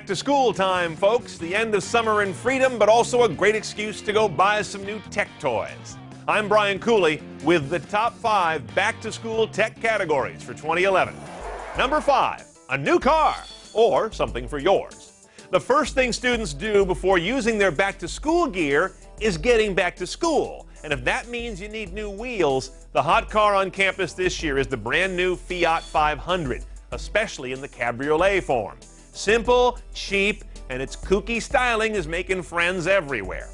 Back to school time, folks. The end of summer and freedom, but also a great excuse to go buy some new tech toys. I'm Brian Cooley with the top 5 back-to-school tech categories for 2011. Number 5, a new car or something for yours. The first thing students do before using their back-to-school gear is getting back to school. And if that means you need new wheels, the hot car on campus this year is the brand new Fiat 500, especially in the cabriolet form. Simple, cheap, and its kooky styling is making friends everywhere.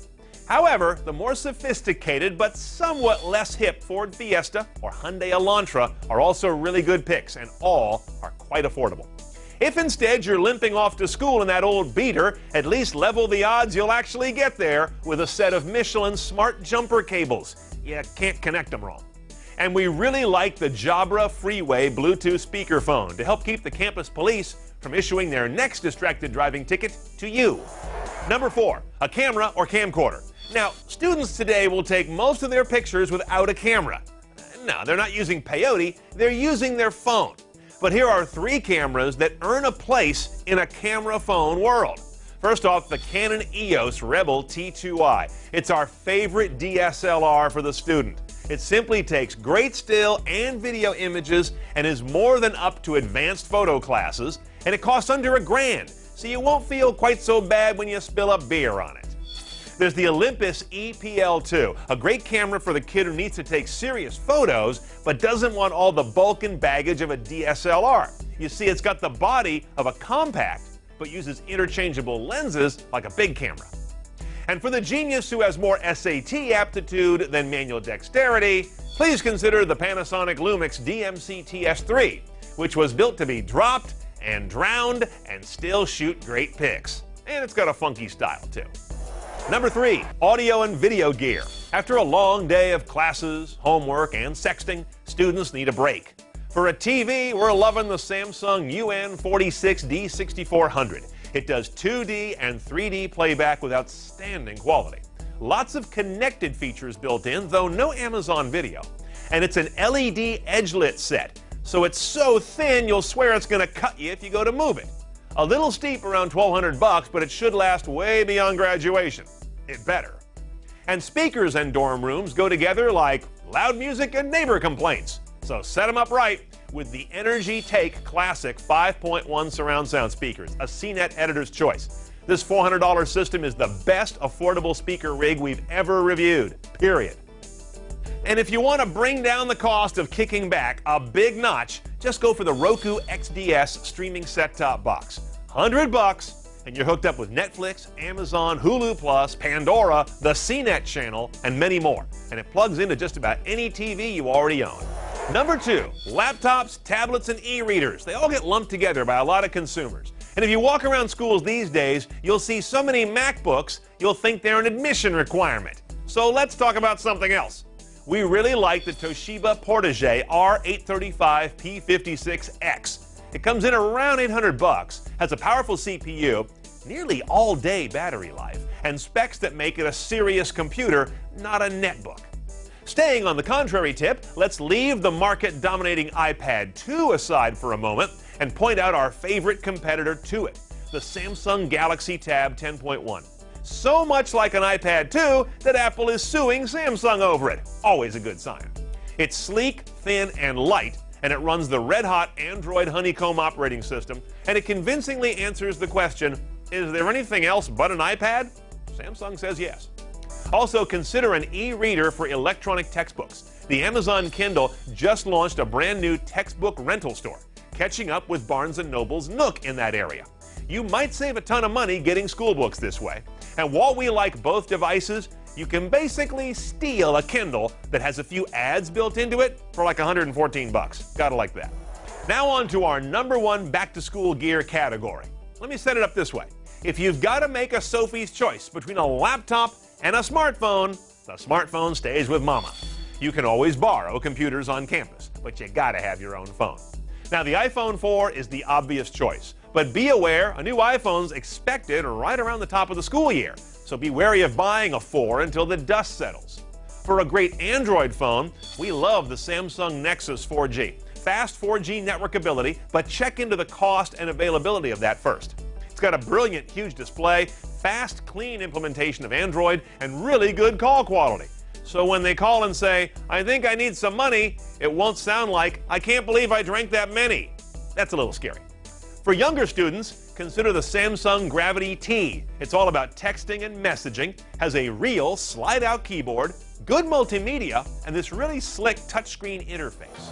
However, the more sophisticated but somewhat less hip Ford Fiesta or Hyundai Elantra are also really good picks, and all are quite affordable. If instead you're limping off to school in that old beater, at least level the odds you'll actually get there with a set of Michelin smart jumper cables. You can't connect them wrong. And we really like the Jabra Freeway Bluetooth speakerphone to help keep the campus police from issuing their next distracted driving ticket to you. Number 4, a camera or camcorder. Now, students today will take most of their pictures without a camera. No, they're not using peyote, they're using their phone. But here are 3 cameras that earn a place in a camera phone world. First off, the Canon EOS Rebel T2i. It's our favorite DSLR for the student. It simply takes great still and video images and is more than up to advanced photo classes, and it costs under $1,000, so you won't feel quite so bad when you spill a beer on it. There's the Olympus EPL2, a great camera for the kid who needs to take serious photos but doesn't want all the bulk and baggage of a DSLR. You see, it's got the body of a compact but uses interchangeable lenses like a big camera. And for the genius who has more SAT aptitude than manual dexterity, please consider the Panasonic Lumix DMC TS3, which was built to be dropped and drowned and still shoot great pics. And it's got a funky style too. Number 3, audio and video gear. After a long day of classes, homework, and sexting, students need a break. For a TV, we're loving the Samsung UN46D 6400. It does 2D and 3D playback with outstanding quality. Lots of connected features built in, though no Amazon Video. And it's an LED edge-lit set, so it's so thin you'll swear it's going to cut you if you go to move it. A little steep around $1,200, but it should last way beyond graduation. It better. And speakers and dorm rooms go together like loud music and neighbor complaints. So set them up right with the Energy Take Classic 5.1 surround sound speakers, a CNET editor's choice. This $400 system is the best affordable speaker rig we've ever reviewed, period. And if you want to bring down the cost of kicking back a big notch, just go for the Roku XDS streaming set-top box. $100 and you're hooked up with Netflix, Amazon, Hulu Plus, Pandora, the CNET channel, and many more. And it plugs into just about any TV you already own. Number 2, laptops, tablets, and e-readers. They all get lumped together by a lot of consumers. And if you walk around schools these days, you'll see so many MacBooks, you'll think they're an admission requirement. So let's talk about something else. We really like the Toshiba Portage R835 P56X. It comes in around $800, has a powerful CPU, nearly all-day battery life, and specs that make it a serious computer, not a netbook. Staying on the contrary tip, let's leave the market-dominating iPad 2 aside for a moment and point out our favorite competitor to it, the Samsung Galaxy Tab 10.1. So much like an iPad 2 that Apple is suing Samsung over it. Always a good sign. It's sleek, thin, and light, and it runs the red-hot Android Honeycomb operating system, and it convincingly answers the question, is there anything else but an iPad? Samsung says yes. Also, consider an e-reader for electronic textbooks. The Amazon Kindle just launched a brand new textbook rental store, catching up with Barnes & Noble's Nook in that area. You might save a ton of money getting school books this way. And while we like both devices, you can basically steal a Kindle that has a few ads built into it for like $114. Gotta like that. Now on to our number 1 back-to-school gear category. Let me set it up this way. If you've got to make a Sophie's choice between a laptop and a smartphone, the smartphone stays with mama. You can always borrow computers on campus, but you gotta have your own phone. Now the iPhone 4 is the obvious choice, but be aware a new iPhone's expected right around the top of the school year, so be wary of buying a 4 until the dust settles. For a great Android phone, we love the Samsung Nexus 4G. Fast 4G network ability, but check into the cost and availability of that first. It's got a brilliant, huge display, fast, clean implementation of Android, and really good call quality. So when they call and say, "I think I need some money," it won't sound like, "I can't believe I drank that many." That's a little scary. For younger students, consider the Samsung Gravity T. It's all about texting and messaging, has a real slide-out keyboard, good multimedia, and this really slick touchscreen interface.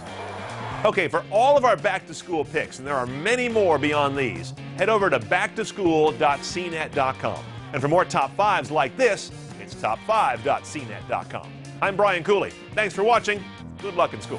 Okay, for all of our back-to-school picks, and there are many more beyond these, head over to backtoschool.cnet.com. And for more top fives like this, it's top5.cnet.com. I'm Brian Cooley. Thanks for watching. Good luck in school.